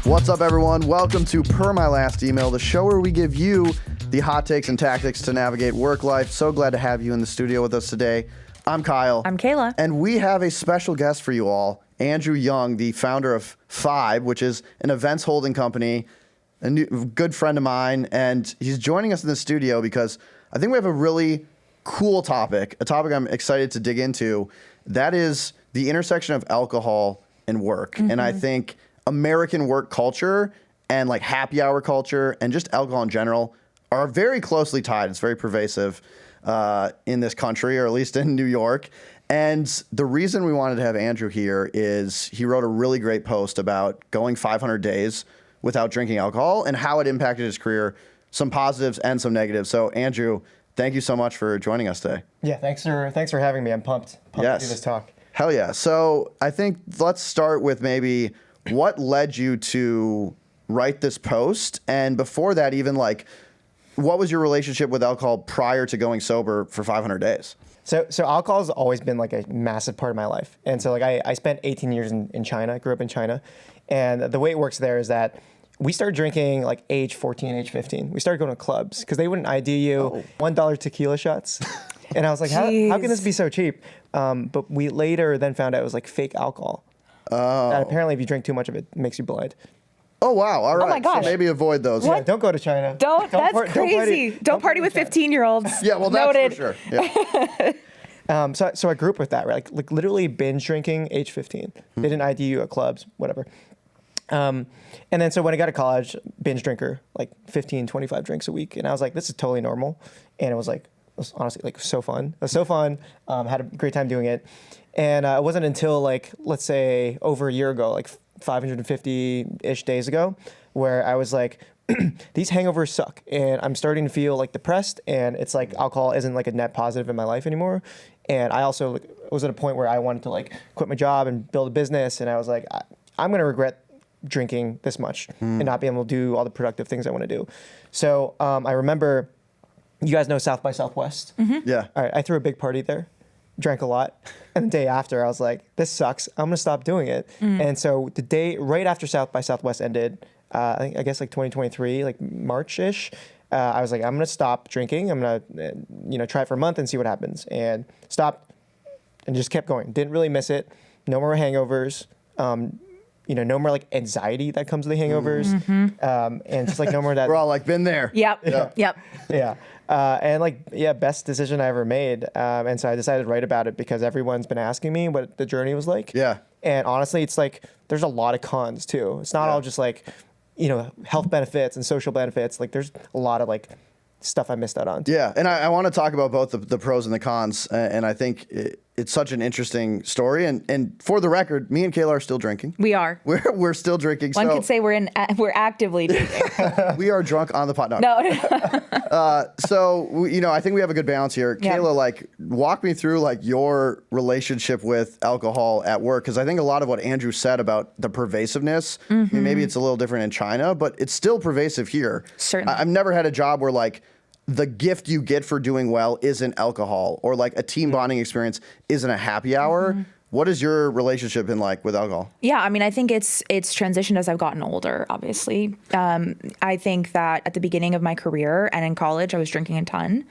What's up, everyone? Welcome to Per My Last Email, the show where we give you the hot takes and tactics to navigate work life. So glad to have you in the studio with us today. I'm Kyle. I'm Kaila. And we have a special guest for you all, Andrew Yeung, the founder of Fibe, which is an events holding company, a good friend of mine. And he's joining us in the studio because I think we have a really cool topic, a topic I'm excited to dig into. That is the intersection of alcohol and work. Mm-hmm. And I think American work culture and like happy hour culture and just alcohol in general are very closely tied. It's very pervasive in this country, or at least in New York. And the reason we wanted to have Andrew here is he wrote a really great post about going 500 days without drinking alcohol and how it impacted his career, some positives and some negatives. So Andrew, thank you so much for joining us today. Yeah, thanks for having me. I'm pumped yes. to do this talk. Hell yeah. So I think let's start with maybe what led you to write this post? And before that, even like, what was your relationship with alcohol prior to going sober for 500 days? So alcohol has always been like a massive part of my life. And so like I spent 18 years in China, grew up in China. And the way it works there is that we started drinking like age 14, age 15. We started going to clubs because they wouldn't ID you $1 tequila shots. And I was like, how can this be so cheap? But we later then found out it was like fake alcohol. Oh. And apparently if you drink too much of it, it makes you blind. Oh, wow. All right. Oh, my gosh. So maybe avoid those. Yeah, don't go to China. That's crazy. Don't party with 15-year-olds. Yeah, well, that's Noted. for sure. Yeah. So I grew up with that, right? Like literally binge drinking age 15. They didn't ID you at clubs, whatever. And then so when I got to college, binge drinker, like 15, 25 drinks a week. And I was like, this is totally normal. And it was honestly like so fun. It was so fun. Had a great time doing it. And it wasn't until like, let's say over a year ago, like 550-ish days ago, where I was like, these hangovers suck. And I'm starting to feel like depressed. And it's like alcohol isn't like a net positive in my life anymore. And I also was at a point where I wanted to like quit my job and build a business. And I was like, I'm going to regret drinking this much and not being able to do all the productive things I want to do. So I remember, you guys know South by Southwest? Mm-hmm. Yeah. All right, I threw a big party there, drank a lot. And the day after, I was like, this sucks. I'm going to stop doing it. And so the day right after South by Southwest ended, I guess like 2023, like March-ish, I was like, I'm going to stop drinking. I'm going to, try it for a month and see what happens. And stopped and just kept going. Didn't really miss it. No more hangovers. No more like anxiety that comes with the hangovers. Mm-hmm. And just like no more that. We're all like, been there. Yep. Yeah. Best decision I ever made. And so I decided to write about it because everyone's been asking me what the journey was like. Yeah. And honestly, it's like, there's a lot of cons too. It's not all just like, health benefits and social benefits. Like there's a lot of like stuff I missed out on. Yeah. And I want to talk about both the pros and the cons. And I think it's such an interesting story. And for the record, me and Kaila are still drinking. We are. We're still drinking. One could say we're actively drinking. We are drunk on the pot. No. I think we have a good balance here. Yeah. Kaila, like, walk me through like your relationship with alcohol at work, because I think a lot of what Andrew said about the pervasiveness, I mean, maybe it's a little different in China, but it's still pervasive here. Certainly. I've never had a job where like the gift you get for doing well isn't alcohol, or like a team bonding experience isn't a happy hour. What has your relationship been like with alcohol? Yeah, I mean, I think it's transitioned as I've gotten older, obviously. I think that at the beginning of my career and in college, I was drinking a ton.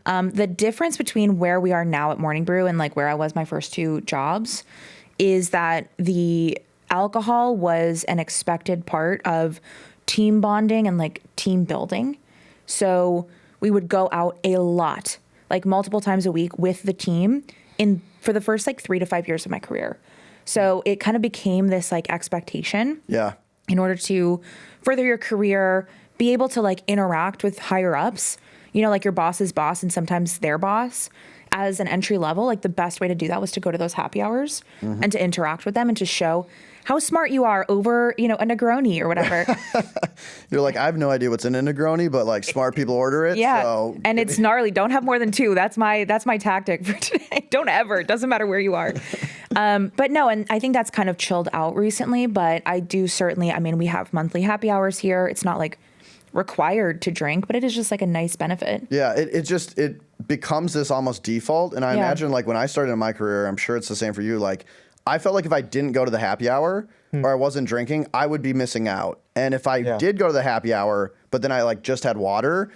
The difference between where we are now at Morning Brew and like where I was my first two jobs is that the alcohol was an expected part of team bonding and like team building. So we would go out a lot, like multiple times a week with the team for the first like 3 to 5 years of my career. So it kind of became this like expectation. Yeah. In order to further your career, be able to like interact with higher ups, like your boss's boss and sometimes their boss as an entry level, like the best way to do that was to go to those happy hours and to interact with them and to show how smart you are over, a Negroni or whatever. You're like, I have no idea what's in a Negroni, but like smart people order it. Yeah. So. And it's gnarly. Don't have more than two. That's my tactic for today. Don't ever. It doesn't matter where you are. But no, and I think that's kind of chilled out recently, but I do certainly, we have monthly happy hours here. It's not like required to drink, but it is just like a nice benefit. Yeah, it becomes this almost default. And I imagine like when I started in my career, I'm sure it's the same for you. Like I felt like if I didn't go to the happy hour or I wasn't drinking, I would be missing out. And if I did go to the happy hour, but then I like just had water,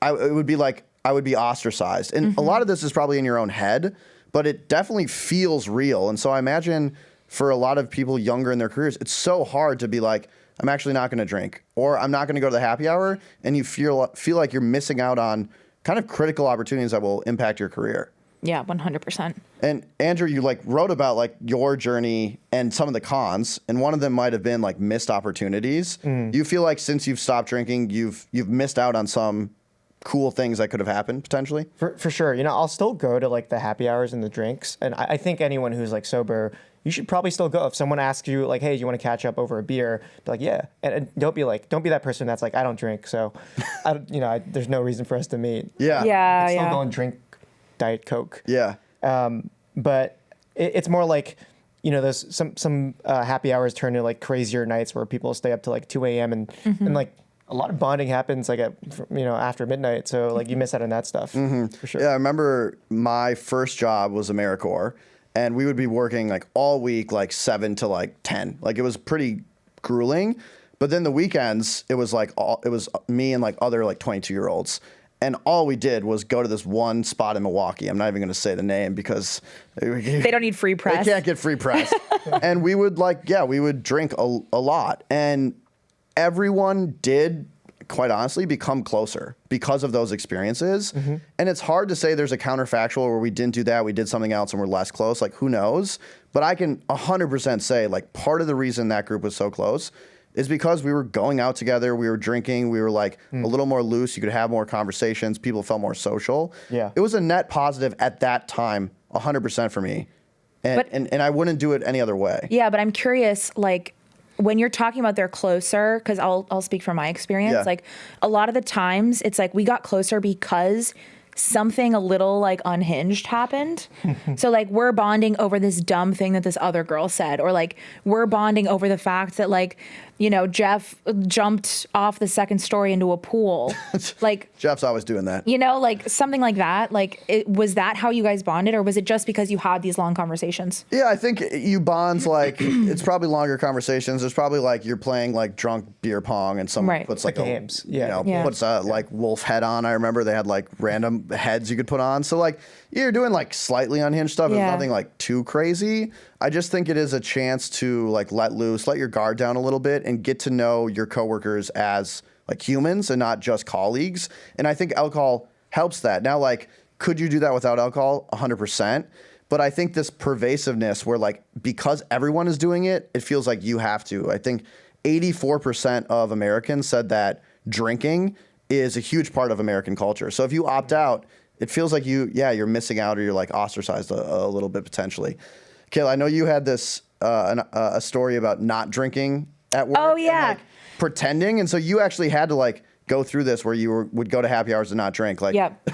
it would be like I would be ostracized. And a lot of this is probably in your own head, but it definitely feels real. And so I imagine for a lot of people younger in their careers, it's so hard to be like, I'm actually not going to drink, or I'm not going to go to the happy hour, and you feel like you're missing out on kind of critical opportunities that will impact your career. Yeah, 100%. And Andrew, you like wrote about like your journey and some of the cons, and one of them might have been like missed opportunities. You feel like since you've stopped drinking, you've missed out on some cool things that could have happened potentially? For sure. You know, I'll still go to like the happy hours and the drinks. And I think anyone who's like sober, you should probably still go. If someone asks you like, hey, do you want to catch up over a beer? Be like, yeah. And don't be that person that's like, I don't drink. So, there's no reason for us to meet. Yeah. Yeah. Still go and drink Diet Coke. Yeah. But it's more like, you know, there's some happy hours turn into like crazier nights where people stay up to like 2 a.m. and like, a lot of bonding happens like after midnight. So like you miss out on that stuff for sure. Yeah, I remember my first job was AmeriCorps, and we would be working like all week, like 7 to like 10. Like it was pretty grueling. But then the weekends, it was me and like other like 22-year-olds. And all we did was go to this one spot in Milwaukee. I'm not even going to say the name because they don't need free press. They can't get free press. And we would drink a lot. And everyone did, quite honestly, become closer because of those experiences. And it's hard to say there's a counterfactual where we didn't do that, we did something else and we're less close. Like, who knows? But I can 100% say, like, part of the reason that group was so close is because we were going out together, we were drinking, we were like a little more loose, you could have more conversations, people felt more social. Yeah. It was a net positive at that time, 100% for me. And I wouldn't do it any other way. Yeah, but I'm curious, like, when you're talking about they're closer, because I'll speak from my experience, Yeah. like a lot of the times it's like we got closer because something a little like unhinged happened. So like we're bonding over this dumb thing that this other girl said, or like we're bonding over the fact that like, you know, Jeff jumped off the second story into a pool. Like Jeff's always doing that. you know, like something like that. Like, was that how you guys bonded, or was it just because you had these long conversations? Yeah, I think you bonds like it's probably longer conversations. There's probably like you're playing like drunk beer pong and someone Right. puts like games. You know, Yeah. puts a like wolf head on. I remember they had like random heads you could put on. So like you're doing like slightly unhinged stuff. It's Yeah. nothing like too crazy. I just think it is a chance to like let loose, let your guard down a little bit and get to know your coworkers as like humans and not just colleagues. And I think alcohol helps that. Now, like, could you do that without alcohol? 100%. But I think this pervasiveness where like, because everyone is doing it, it feels like you have to. I think 84% of Americans said that drinking is a huge part of American culture. So if you opt out, it feels like you're missing out or you're like ostracized a little bit potentially. Kaila, I know you had this a story about not drinking at work. Oh, yeah. And, like, pretending, and so you actually had to like go through this where you would go to happy hours and not drink. Like, Yep.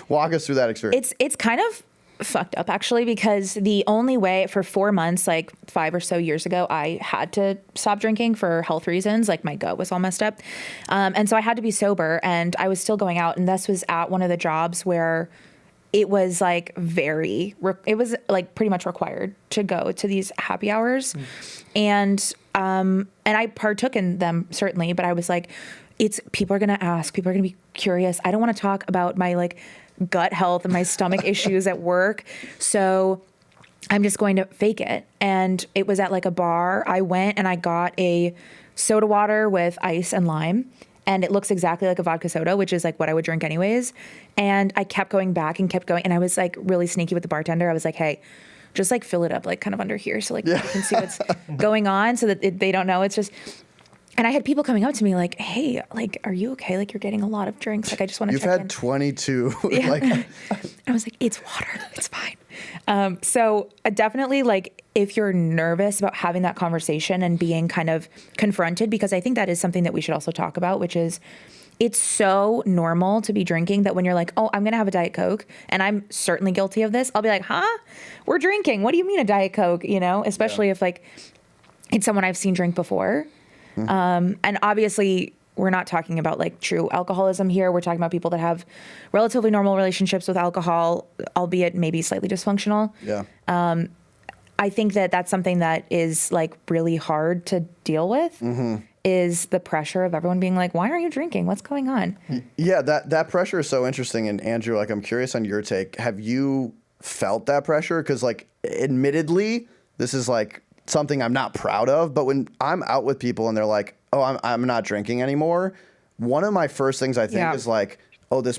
walk us through that experience. It's kind of fucked up actually, because the only way for 4 months, like 5 or so years ago, I had to stop drinking for health reasons. Like my gut was all messed up. And so I had to be sober, and I was still going out. And this was at one of the jobs where it was like it was like pretty much required to go to these happy hours. And I partook in them certainly, but I was like, people are going to ask, people are going to be curious. I don't want to talk about my like gut health and my stomach issues at work. So I'm just going to fake it. And it was at like a bar. I went and I got a soda water with ice and lime. And it looks exactly like a vodka soda, which is like what I would drink anyways. And I kept going back and kept going. And I was like really sneaky with the bartender. I was like, hey, just like fill it up like kind of under here. So like you can see what's going on, so that they don't know. It's just, and I had people coming up to me like, hey, like, are you okay? Like you're getting a lot of drinks. Like I just want to check in. You've had 22. Yeah. Like, I was like, it's water. It's fine. So definitely like if you're nervous about having that conversation and being kind of confronted, because I think that is something that we should also talk about, which is it's so normal to be drinking that when you're like, oh, I'm going to have a Diet Coke, and I'm certainly guilty of this. I'll be like, huh? We're drinking. What do you mean a Diet Coke? You know, especially if like it's someone I've seen drink before. And obviously we're not talking about like true alcoholism here. We're talking about people that have relatively normal relationships with alcohol, albeit maybe slightly dysfunctional. Yeah. I think that that's something that is like really hard to deal with, is the pressure of everyone being like, why aren't you drinking? What's going on? Yeah, that pressure is so interesting. And Andrew, like, I'm curious on your take. Have you felt that pressure? Because, like, admittedly, this is like something I'm not proud of. But when I'm out with people and they're like, oh, I'm not drinking anymore, one of my first things I think is like, oh, did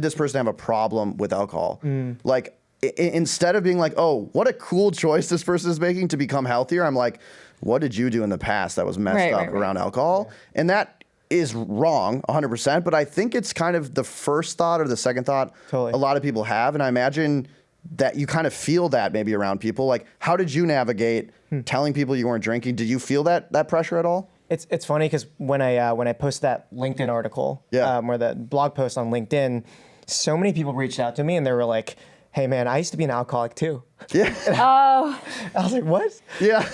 this person have a problem with alcohol? Like, instead of being like, oh, what a cool choice this person is making to become healthier, I'm like, what did you do in the past that was messed up around alcohol? Yeah. And that is wrong 100%, but I think it's kind of the first thought or the second thought a lot of people have. And I imagine that you kind of feel that maybe around people. Like, how did you navigate telling people you weren't drinking? Did you feel that pressure at all? It's funny because when I posted that LinkedIn article, or that blog post on LinkedIn, so many people reached out to me and they were like, hey man, I used to be an alcoholic too. Yeah. Oh. I was like, what? Yeah.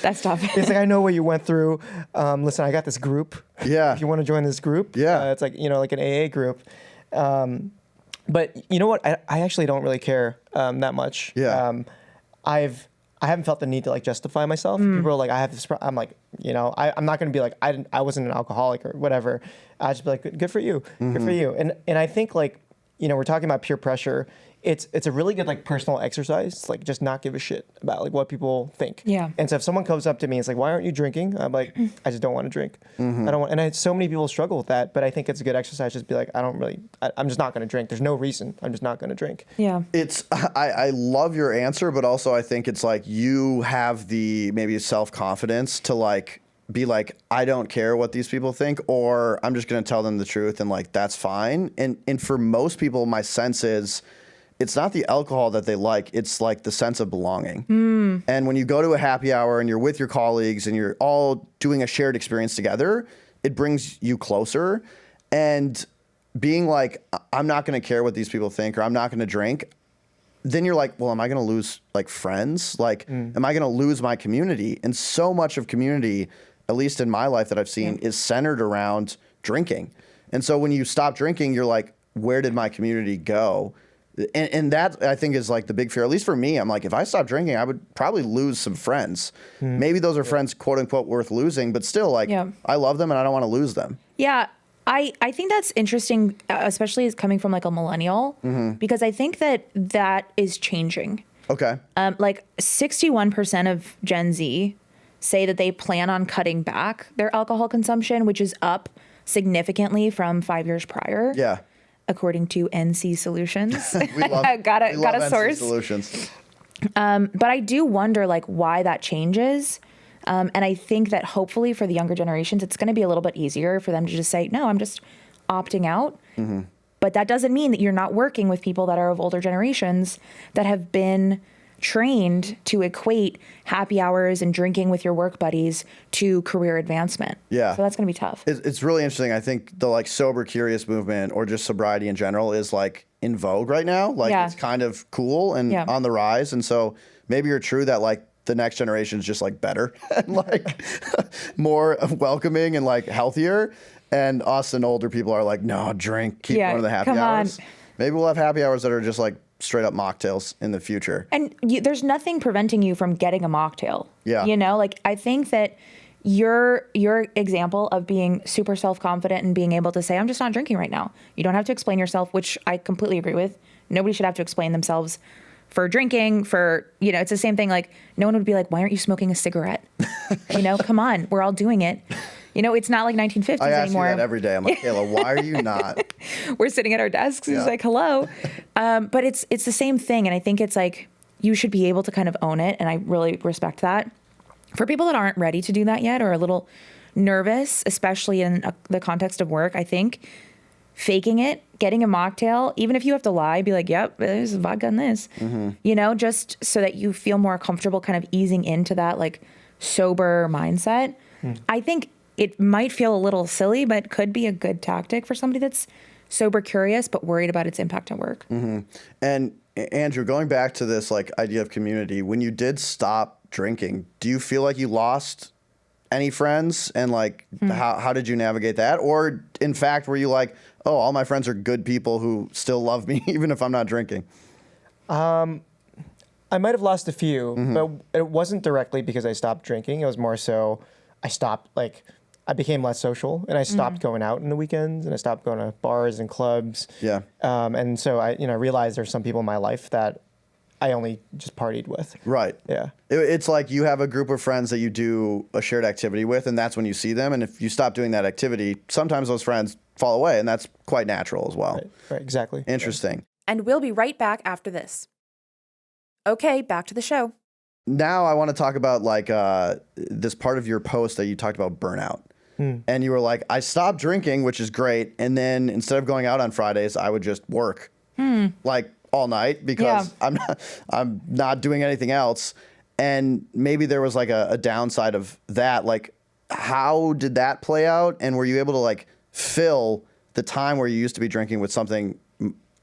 That's tough. It's like, I know what you went through. Listen, I got this group. Yeah. If you want to join this group. Yeah. It's like, like an AA group. But you know what? I actually don't really care that much. Yeah. I haven't felt the need to like justify myself. People are like, I have this. I'm like, I'm not going to be like, I wasn't an alcoholic or whatever. I just be like, good for you. Good for you. And I think like, we're talking about peer pressure. It's a really good like personal exercise. Like just not give a shit about like what people think. Yeah. And so if someone comes up to me, it's like, why aren't you drinking? I'm like, I just don't want to drink. I don't want. And so many people struggle with that. But I think it's a good exercise. Just be like, I'm just not going to drink. There's no reason. I'm just not going to drink. Yeah. I love your answer, but also I think it's like you have the maybe self-confidence to like be like, I don't care what these people think, or I'm just going to tell them the truth and like that's fine. And for most people, my sense is it's not the alcohol that they like, it's like the sense of belonging. And when you go to a happy hour and you're with your colleagues and you're all doing a shared experience together, it brings you closer. And being like, I'm not going to care what these people think, or I'm not going to drink, then you're like, well, am I going to lose like friends? Like, am I going to lose my community? And so much of community, at least in my life that I've seen, is centered around drinking. And so when you stop drinking, you're like, where did my community go? And that, I think, is like the big fear. At least for me, I'm like, if I stop drinking, I would probably lose some friends. Maybe those are friends, quote unquote, worth losing, but still, like, I love them and I don't want to lose them. Yeah. I think that's interesting, especially as coming from like a millennial, because I think that is changing. Okay. Like 61% of Gen Z say that they plan on cutting back their alcohol consumption, which is up significantly from 5 years prior. Yeah. According to NC Solutions. We love got a source. NC Solutions. But I do wonder like why that changes. And I think that hopefully for the younger generations, it's going to be a little bit easier for them to just say, no, I'm just opting out. But that doesn't mean that you're not working with people that are of older generations that have been trained to equate happy hours and drinking with your work buddies to career advancement. Yeah. So that's going to be tough. It's really interesting. I think the like sober curious movement, or just sobriety in general, is like in vogue right now. Like it's kind of cool and on the rise. And so maybe you're true that like the next generation is just like better and like more welcoming and like healthier. And us and older people are like, no, drink, keep going to the happy hours. Maybe we'll have happy hours that are just like straight up mocktails in the future. And there's nothing preventing you from getting a mocktail. Yeah. Like I think that your example of being super self-confident and being able to say, I'm just not drinking right now. You don't have to explain yourself, which I completely agree with. Nobody should have to explain themselves for drinking, it's the same thing. Like no one would be like, why aren't you smoking a cigarette? Come on, we're all doing it. It's not like 1950s I ask anymore. you that every day. I'm like, Kayla, why are you not? We're sitting at our desks. It's like, hello. But it's the same thing. And I think it's like, you should be able to kind of own it. And I really respect that. For people that aren't ready to do that yet, or a little nervous, especially in the context of work, I think faking it, getting a mocktail, even if you have to lie, be like, yep, there's vodka in this, just so that you feel more comfortable kind of easing into that like sober mindset. I think it might feel a little silly, but could be a good tactic for somebody that's sober curious, but worried about its impact at work. And Andrew, going back to this like idea of community, when you did stop drinking, do you feel like you lost any friends, and like how did you navigate that? Or in fact, were you like, oh, all my friends are good people who still love me even if I'm not drinking? I might have lost a few, but it wasn't directly because I stopped drinking. It was more so I became less social, and I stopped going out in the weekends, and I stopped going to bars and clubs. Yeah. And so I realized there's some people in my life that I only just partied with. Right. Yeah. It's like you have a group of friends that you do a shared activity with, and that's when you see them. And if you stop doing that activity, sometimes those friends fall away, and that's quite natural as well. Right. Exactly. Interesting. And we'll be right back after this. Okay, back to the show. Now I want to talk about like this part of your post that you talked about burnout. And you were like, I stopped drinking, which is great. And then instead of going out on Fridays, I would just work like all night because I'm not doing anything else. And maybe there was like a downside of that. Like, how did that play out? And were you able to like fill the time where you used to be drinking with something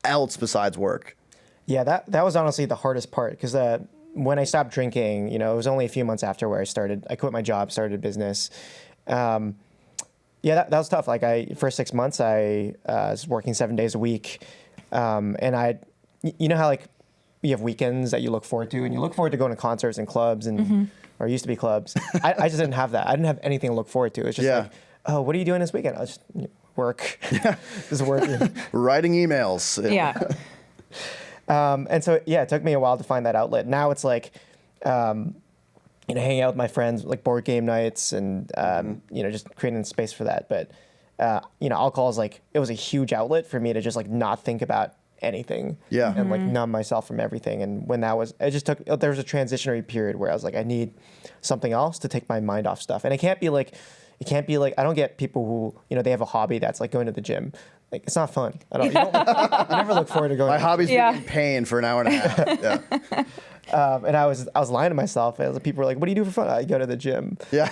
else besides work? Yeah, that was honestly the hardest part because when I stopped drinking, it was only a few months after where I quit my job, started a business. That was tough. Like for 6 months, I was working 7 days a week. And you know how like you have weekends that you look forward to, and you look forward to going to concerts and clubs or used to be clubs. I just didn't have that. I didn't have anything to look forward to. It's just like, oh, what are you doing this weekend? I'll just work. Just working. Writing emails. Yeah. And so, it took me a while to find that outlet. Now it's like, hanging out with my friends, like board game nights and, just creating space for that. But, alcohol is like, it was a huge outlet for me to just like not think about anything. Yeah. And like numb myself from everything. And when there was a transitionary period where I was like, I need something else to take my mind off stuff. And it can't be like, I don't get people who, they have a hobby that's like going to the gym. Like, it's not fun at all. You never look forward to going. My hobby's being in pain for an hour and a half. Yeah. And I was lying to myself. People were like, "What do you do for fun?" I go to the gym. Yeah.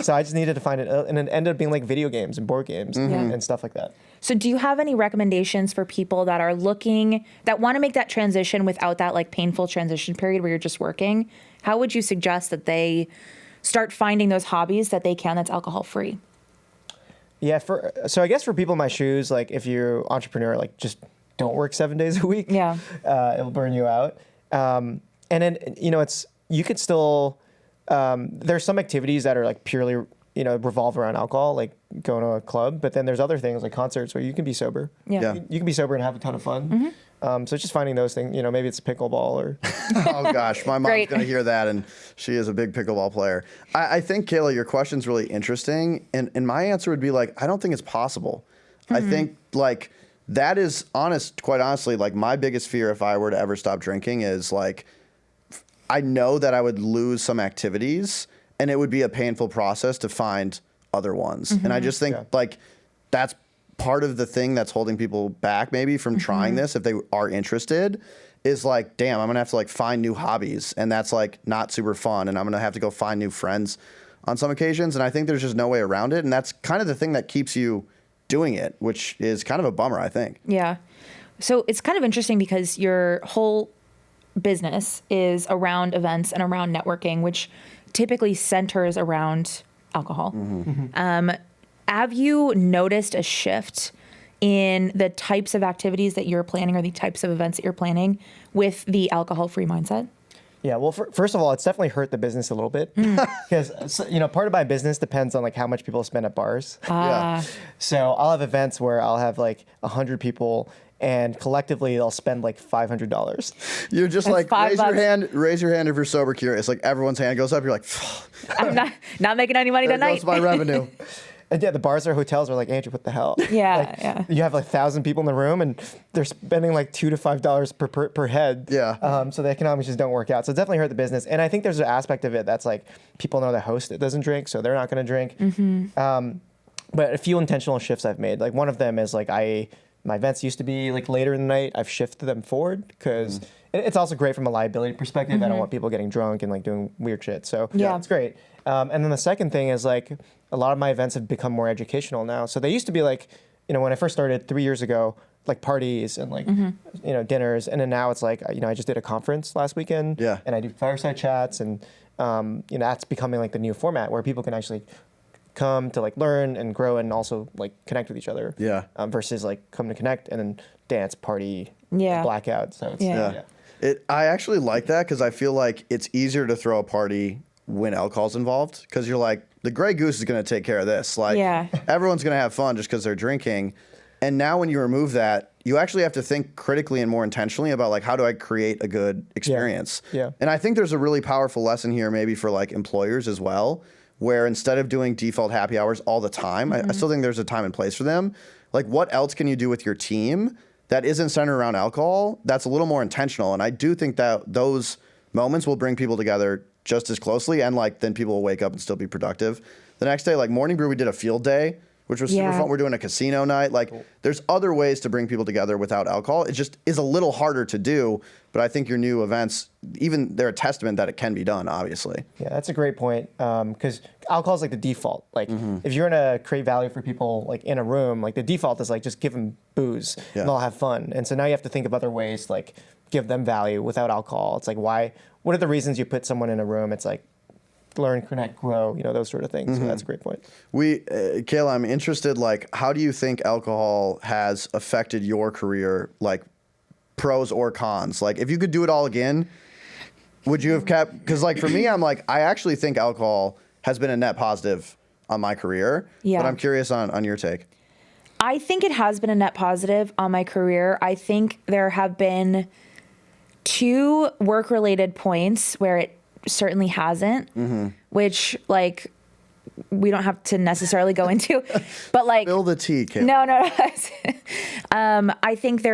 So I just needed to find it, and it ended up being like video games and board games and stuff like that. So do you have any recommendations for people that are that want to make that transition without that like painful transition period where you're just working? How would you suggest that they start finding those hobbies that they can that's alcohol free? Yeah, so I guess for people in my shoes, like if you're an entrepreneur, like just don't work 7 days a week. Yeah. It'll burn you out. And then, you could still, there's some activities that are like purely, revolve around alcohol, like going to a club, but then there's other things like concerts where you can be sober. Yeah. You can be sober and have a ton of fun. So it's just finding those things, maybe it's pickleball or. Oh gosh, my mom's going to hear that, and she is a big pickleball player. I think, Kayla, your question's really interesting, and my answer would be like, I don't think it's possible. I think like that is quite honestly, like my biggest fear if I were to ever stop drinking is like, I know that I would lose some activities, and it would be a painful process to find other ones. And I just think like that's part of the thing that's holding people back maybe from trying this if they are interested is like, damn, I'm gonna have to like find new hobbies, and that's like not super fun, and I'm gonna have to go find new friends on some occasions, and I think there's just no way around it, and that's kind of the thing that keeps you doing it, which is kind of a bummer, I think. Yeah. So it's kind of interesting because your whole business is around events and around networking, which typically centers around alcohol. Have you noticed a shift in the types of activities that you're planning or the types of events that you're planning with the alcohol-free mindset? Yeah, well, first of all, it's definitely hurt the business a little bit because part of my business depends on like how much people spend at bars. So I'll have events where I'll have like 100 people, and collectively they'll spend like $500. You're just like, raise your hand if you're sober curious. Like everyone's hand goes up. You're like, I'm not making any money there tonight. goes my revenue. And yeah, the bars or hotels are like, Andrew, what the hell? Yeah. You have like 1,000 people in the room, and they're spending like $2 to $5 per head. Yeah. So the economics just don't work out. So it definitely hurt the business. And I think there's an aspect of it that's like people know the host that doesn't drink, so they're not going to drink. But a few intentional shifts I've made. Like one of them is like my events used to be like later in the night. I've shifted them forward because it's also great from a liability perspective. I don't want people getting drunk and like doing weird shit. So it's great. And then the second thing is like a lot of my events have become more educational now. So they used to be like, when I first started 3 years ago, like parties and like dinners, and then now it's like I just did a conference last weekend, and I do fireside chats, and that's becoming like the new format where people can actually come to like learn and grow and also like connect with each other, versus like come to connect and then dance, party, blackout. So it's, I actually like that because I feel like it's easier to throw a party when alcohol's involved, because you're like, the Grey Goose is going to take care of this. Like, everyone's going to have fun just because they're drinking. And now when you remove that, you actually have to think critically and more intentionally about like, how do I create a good experience? And I think there's a really powerful lesson here maybe for like employers as well, where instead of doing default happy hours all the time, I still think there's a time and place for them. Like, what else can you do with your team that isn't centered around alcohol that's a little more intentional? And I do think that those moments will bring people together just as closely, and like then people will wake up and still be productive. The next day, like Morning Brew, we did a field day, which was super fun. We're doing a casino night. Like, there's other ways to bring people together without alcohol. It just is a little harder to do, but I think your new events, even they're a testament that it can be done, obviously. Yeah, that's a great point, because alcohol is like the default. Like, if you're gonna create value for people like in a room, like the default is like just give them booze and they'll have fun. And so now you have to think of other ways to like give them value without alcohol. It's like, what are the reasons you put someone in a room? It's like learn, connect, grow, those sort of things. So that's a great point. Kaila, I'm interested, like, how do you think alcohol has affected your career, like pros or cons? Like, if you could do it all again, would you have kept, because like for me, I'm like, I actually think alcohol has been a net positive on my career, but I'm curious on your take. I think it has been a net positive on my career. I think there have been 2 work-related points where it certainly hasn't, which like we don't have to necessarily go into, but like Spill the tea, Kaila. No. I think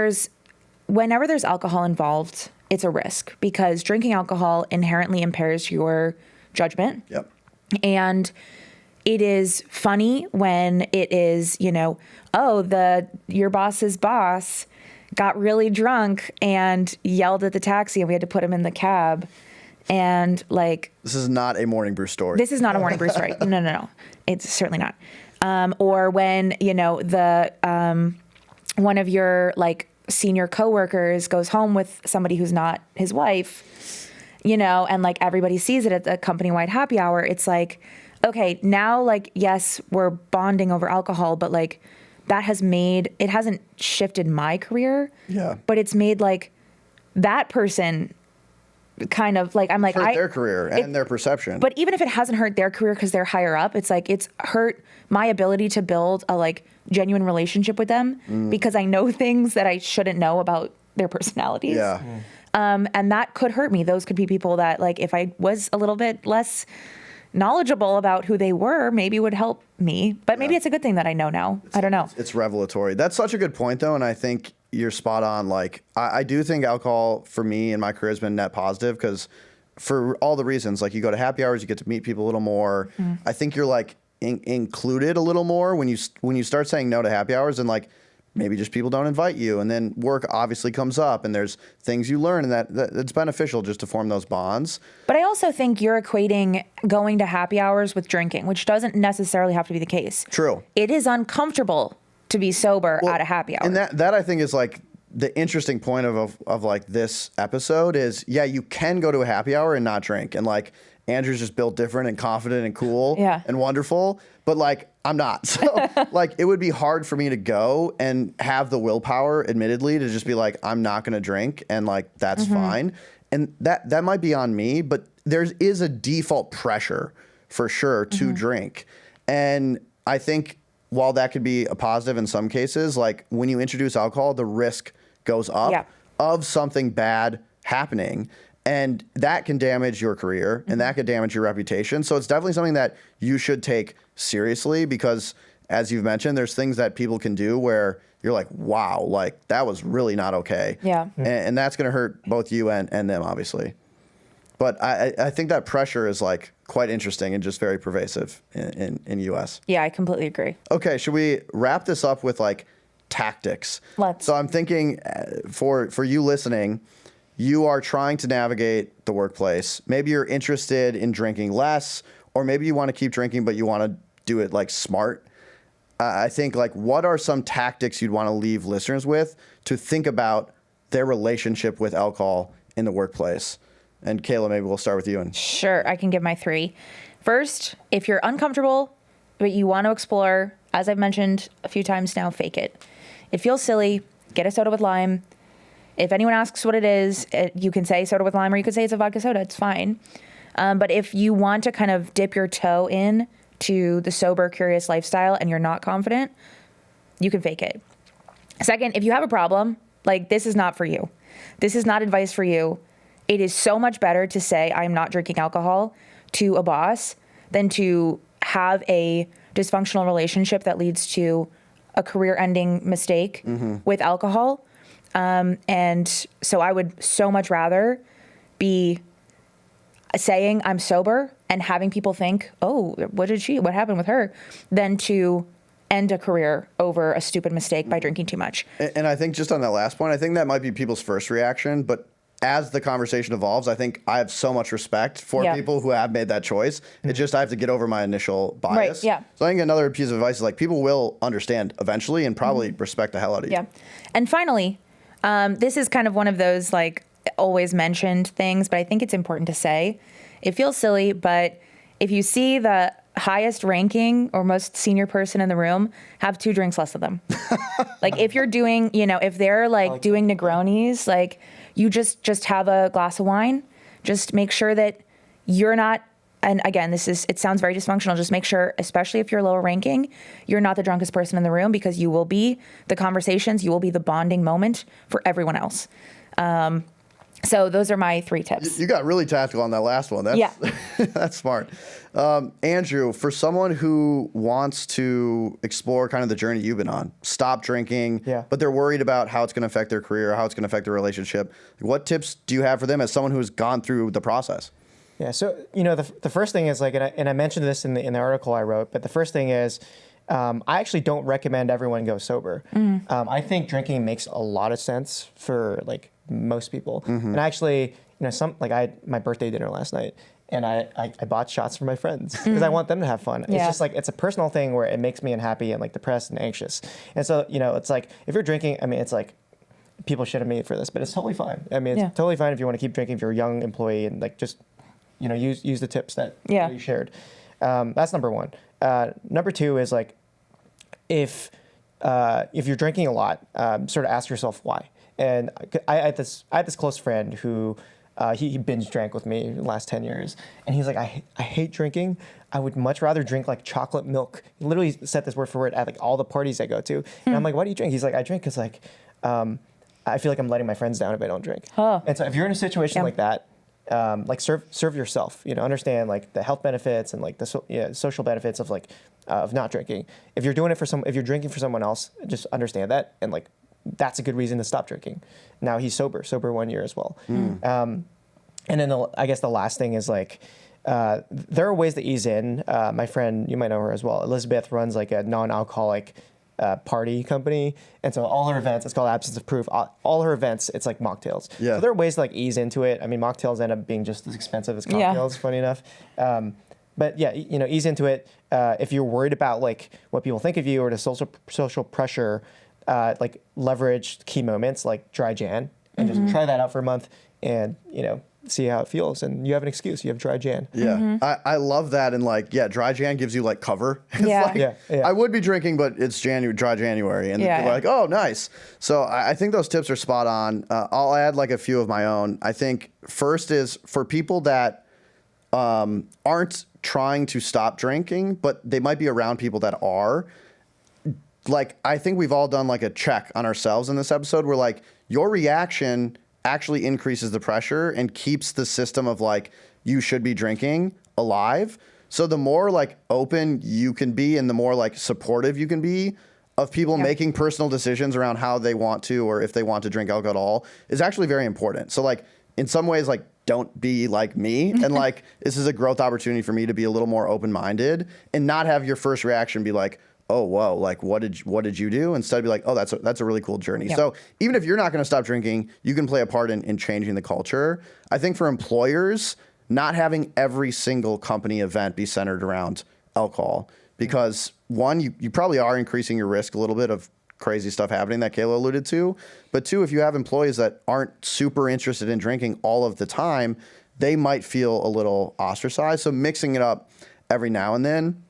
whenever there's alcohol involved, it's a risk, because drinking alcohol inherently impairs your judgment. And it is funny when it is, your boss's boss got really drunk and yelled at the taxi and we had to put him in the cab. And like, this is not a Morning Brew story. This is not a Morning Brew story. No. It's certainly not. Or when, one of your like senior coworkers goes home with somebody who's not his wife, and like everybody sees it at the company-wide happy hour. It's like, okay, now like, yes, we're bonding over alcohol, but like, it hasn't shifted my career, but it's made like that person kind of like, I'm like, hurt their career and their perception. But even if it hasn't hurt their career because they're higher up, it's like, it's hurt my ability to build a like genuine relationship with them because I know things that I shouldn't know about their personalities. And that could hurt me. Those could be people that like, if I was a little bit less knowledgeable about who they were, maybe would help me, but maybe it's a good thing that I know now. I don't know. It's revelatory. That's such a good point though. And I think you're spot on. Like, I do think alcohol for me in my career has been net positive, because for all the reasons, like you go to happy hours, you get to meet people a little more. I think you're like included a little more when you start saying no to happy hours, and like, maybe just people don't invite you, and then work obviously comes up and there's things you learn, and that it's beneficial just to form those bonds. But I also think you're equating going to happy hours with drinking, which doesn't necessarily have to be the case. True. It is uncomfortable to be sober at a happy hour. And that I think is like the interesting point of like this episode is, you can go to a happy hour and not drink. And like, Andrew's just built different and confident and cool and wonderful, but like, I'm not. So like, it would be hard for me to go and have the willpower, admittedly, to just be like, I'm not going to drink. And like, that's fine. And that might be on me, but there is a default pressure for sure to drink. And I think while that could be a positive in some cases, like when you introduce alcohol, the risk goes up of something bad happening. And that can damage your career and that could damage your reputation. So it's definitely something that you should take seriously, because as you've mentioned, there's things that people can do where you're like, wow, like that was really not okay. And that's going to hurt both you and them, obviously. But I think that pressure is like quite interesting and just very pervasive in US. Yeah, I completely agree. Okay, should we wrap this up with like tactics? Let's. So I'm thinking for you listening, you are trying to navigate the workplace. Maybe you're interested in drinking less, or maybe you want to keep drinking, but you want to do it like smart. I think like what are some tactics you'd want to leave listeners with to think about their relationship with alcohol in the workplace? And Kayla, maybe we'll start with you. And Sure, I can give my 3. First, if you're uncomfortable, but you want to explore, as I've mentioned a few times now, fake it. It feels silly. Get a soda with lime. If anyone asks what it is, you can say soda with lime, or you could say it's a vodka soda. It's fine. But if you want to kind of dip your toe in to the sober, curious lifestyle and you're not confident, you can fake it. Second, if you have a problem, like this is not for you. This is not advice for you. It is so much better to say I'm not drinking alcohol to a boss than to have a dysfunctional relationship that leads to a career-ending mistake with alcohol. And so I would so much rather be saying I'm sober and having people think, oh, what happened with her, than to end a career over a stupid mistake by drinking too much. And I think just on that last point, I think that might be people's first reaction, but as the conversation evolves, I think I have so much respect for people who have made that choice. It's just I have to get over my initial bias. Right, yeah. So I think another piece of advice is like people will understand eventually and probably respect the hell out of you. Yeah. And finally, this is kind of one of those like always mentioned things, but I think it's important to say. It feels silly, but if you see the highest ranking or most senior person in the room, have 2 drinks less than them. Like if you're doing, if they're like doing Negronis, like you just have a glass of wine. Just make sure that you're not, and again, it sounds very dysfunctional. Just make sure, especially if you're lower ranking, you're not the drunkest person in the room, because you will be the conversations, you will be the bonding moment for everyone else. So those are my 3 tips. You got really tactical on that last one. That's smart. Andrew, for someone who wants to explore kind of the journey you've been on, stop drinking, but they're worried about how it's going to affect their career, how it's going to affect their relationship, what tips do you have for them as someone who's gone through the process? Yeah, so, the first thing is like, and I mentioned this in the article I wrote, but the first thing is, I actually don't recommend everyone go sober. I think drinking makes a lot of sense for like most people. And actually, my birthday dinner last night, and I bought shots for my friends because I want them to have fun. It's just like, it's a personal thing where it makes me unhappy and like depressed and anxious. And so, it's like, if you're drinking, I mean, it's like, people shit at me for this, but it's totally fine. I mean, it's totally fine if you want to keep drinking, if you're a young employee, and like, just, use the tips that you shared. That's number 1. Number 2 is like, if you're drinking a lot, sort of ask yourself why. And I had this close friend who he binge drank with me the last 10 years, and he's like, I hate drinking. I would much rather drink like chocolate milk. He literally said this word for word at like all the parties I go to. And I'm like, why do you drink? He's like, I drink because like I feel like I'm letting my friends down if I don't drink. And so if you're in a situation like that, like serve yourself. Understand like the health benefits and like the social benefits of like of not drinking. If you're doing it if you're drinking for someone else, just understand that, and like that's a good reason to stop drinking. Now he's sober 1 year as well. And then I guess the last thing is like, there are ways to ease in. My friend, you might know her as well, Elizabeth, runs like a non-alcoholic party company. And so all her events, it's called Absence of Proof. All her events, it's like mocktails. So there are ways to like ease into it. I mean, mocktails end up being just as expensive as cocktails, funny enough. But yeah, ease into it. If you're worried about like what people think of you or the social pressure, like leverage key moments like dry Jan, and just try that out for a month, and see how it feels, and you have an excuse. You have dry Jan. I love that. And like, dry Jan gives you like cover. It's Yeah. I would be drinking, but it's dry January, and people are like, oh, nice. So I think those tips are spot on. I'll add like a few of my own. I think first is for people that aren't trying to stop drinking, but they might be around people that are. Like, I think we've all done like a check on ourselves in this episode where like your reaction actually increases the pressure and keeps the system of like, you should be drinking alive. So the more like open you can be and the more like supportive you can be of people making personal decisions around how they want to, or if they want to drink alcohol at all, is actually very important. So like in some ways, like, don't be like me. And like, this is a growth opportunity for me to be a little more open-minded and not have your first reaction be like, oh, whoa, like what did you do? Instead be like, oh, that's a really cool journey. So even if you're not going to stop drinking, you can play a part in changing the culture. I think for employers, not having every single company event be centered around alcohol. because one, you probably are increasing your risk a little bit of crazy stuff happening that Kaila alluded to. But two, if you have employees that aren't super interested in drinking all of the time, they might feel a little ostracized. So mixing it up every now and then.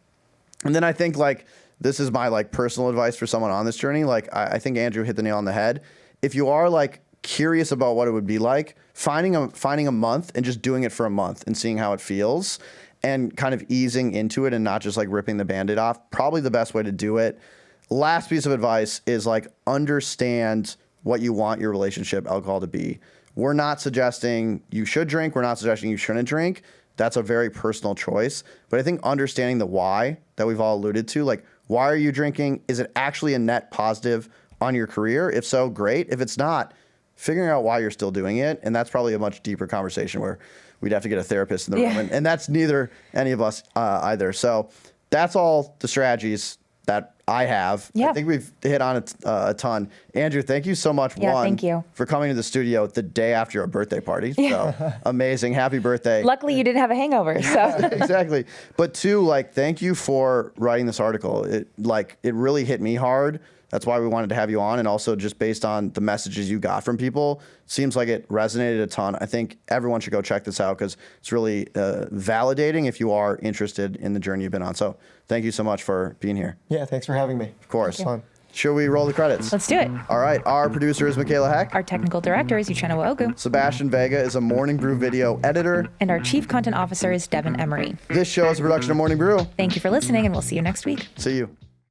And then I think like, this is my like personal advice for someone on this journey. Like I think Andrew hit the nail on the head. If you are like curious about what it would be like, finding a month and just doing it for a month and seeing how it feels and kind of easing into it and not just like ripping the Band-Aid off, probably the best way to do it. Last piece of advice is like understand what you want your relationship alcohol to be. We're not suggesting you should drink. We're not suggesting you shouldn't drink. That's a very personal choice. But I think understanding the why that we've all alluded to, like why are you drinking? Is it actually a net positive on your career? If so, great. If it's not, figuring out why you're still doing it. And that's probably a much deeper conversation where we'd have to get a therapist in the room. And that's neither any of us either. So that's all the strategies that I have. Yeah. I think we've hit on it a ton. Andrew, thank you so much, thank you for coming to the studio the day after your birthday party. So amazing. Happy birthday. Luckily, you didn't have a hangover. So Exactly. But two, like, thank you for writing this article. It really hit me hard. That's why we wanted to have you on. And also just based on the messages you got from people, seems like it resonated a ton. I think everyone should go check this out because it's really validating if you are interested in the journey you've been on. So thank you so much for being here. Yeah, thanks for having me. Of course. Fun. Should we roll the credits? let's do it. All right. Our producer is Michaela Heck. Our technical director is Uchenna Ogu. Sebastian Vega is a Morning Brew video editor. And our chief content officer is Devin Emery. This show is a production of Morning Brew. Thank you for listening, and we'll see you next week. See you.